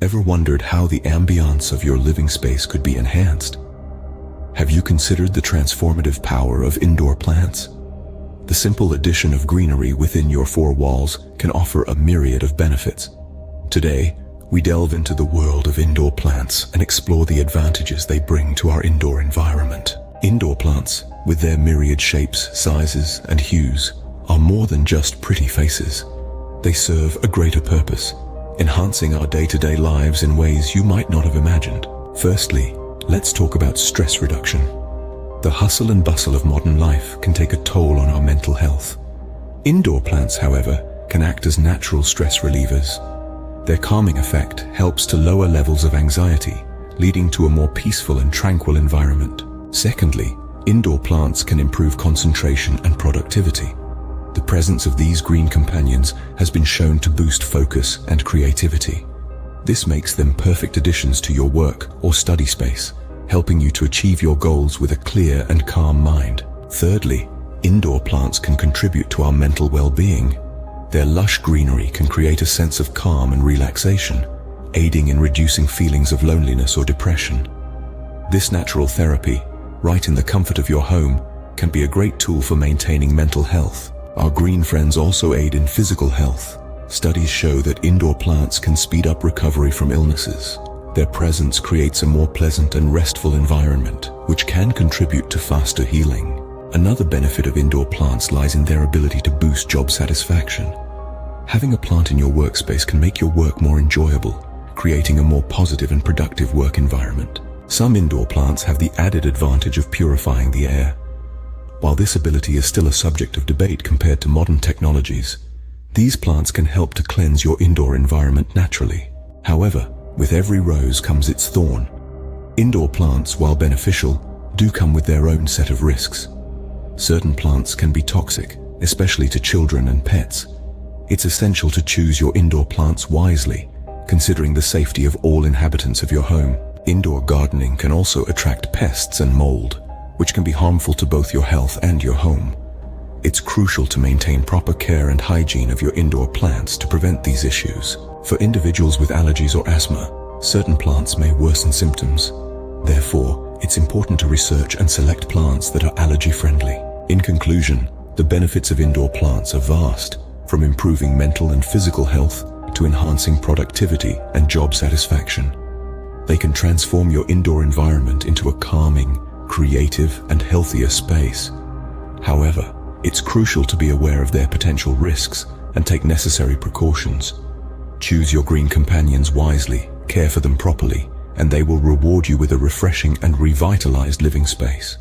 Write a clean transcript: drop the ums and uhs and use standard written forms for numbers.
Ever wondered how the ambience of your living space could be enhanced? Have you considered the transformative power of indoor plants? The simple addition of greenery within your four walls can offer a myriad of benefits. Today, we delve into the world of indoor plants and explore the advantages they bring to our indoor environment. Indoor plants, with their myriad shapes, sizes, and hues, are more than just pretty faces. They serve a greater purpose, enhancing our day-to-day lives in ways you might not have imagined. Firstly, let's talk about stress reduction. The hustle and bustle of modern life can take a toll on our mental health. Indoor plants, however, can act as natural stress relievers. Their calming effect helps to lower levels of anxiety, leading to a more peaceful and tranquil environment. Secondly, indoor plants can improve concentration and productivity. The presence of these green companions has been shown to boost focus and creativity. This makes them perfect additions to your work or study space, helping you to achieve your goals with a clear and calm mind. Thirdly, indoor plants can contribute to our mental well-being. Their lush greenery can create a sense of calm and relaxation, aiding in reducing feelings of loneliness or depression. This natural therapy, right in the comfort of your home, can be a great tool for maintaining mental health. Our green friends also aid in physical health. Studies show that indoor plants can speed up recovery from illnesses. Their presence creates a more pleasant and restful environment, which can contribute to faster healing. Another benefit of indoor plants lies in their ability to boost job satisfaction. Having a plant in your workspace can make your work more enjoyable, creating a more positive and productive work environment. Some indoor plants have the added advantage of purifying the air. While this ability is still a subject of debate compared to modern technologies, these plants can help to cleanse your indoor environment naturally. However, with every rose comes its thorn. Indoor plants, while beneficial, do come with their own set of risks. Certain plants can be toxic, especially to children and pets. It's essential to choose your indoor plants wisely, considering the safety of all inhabitants of your home. Indoor gardening can also attract pests and mold, which can be harmful to both your health and your home. It's crucial to maintain proper care and hygiene of your indoor plants to prevent these issues. For individuals with allergies or asthma, certain plants may worsen symptoms. Therefore, it's important to research and select plants that are allergy-friendly. In conclusion, the benefits of indoor plants are vast, from improving mental and physical health to enhancing productivity and job satisfaction. They can transform your indoor environment into a calming, creative, and healthier space. However, it's crucial to be aware of their potential risks and take necessary precautions. Choose your green companions wisely, care for them properly, and they will reward you with a refreshing and revitalized living space.